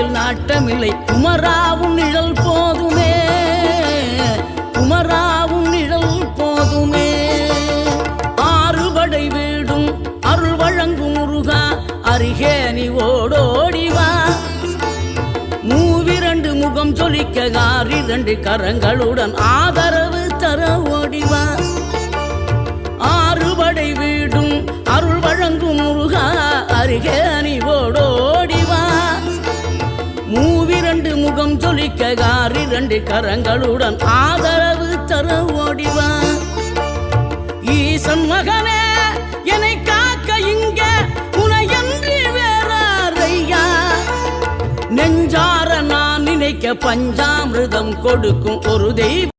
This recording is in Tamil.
வாழ்க்கையில் நாட்டமில்லை. குமராவும் நிழல் போதுமே, குமராவும் நிழல் போதுமே. ஆறுபடை வீடும் அருள் வழங்கும் முருகா, அருகே நீ ஓடோடிவா. மூவிரண்டு முகம் சொலிக்க ஆறிரண்டு கரங்களுடன் ஆதரவு தர ஓடிவா. ஆறுபடை வீடும் அருள் வழங்கும் முருகா, அருகே நீ ஓடோடிவா. மூவிரண்டு முகம் சொலிக்க ஆறிரண்டு கரங்களுடன் ஆதரவு தர ஓடிவா. ஈசன் மகனே என்னை காக்க இங்க உனையன்றி வேறாரையா. நெஞ்சார நான் நினைக்க பஞ்சாமிர்தம் கொடுக்கும் ஒரு தெய்வம்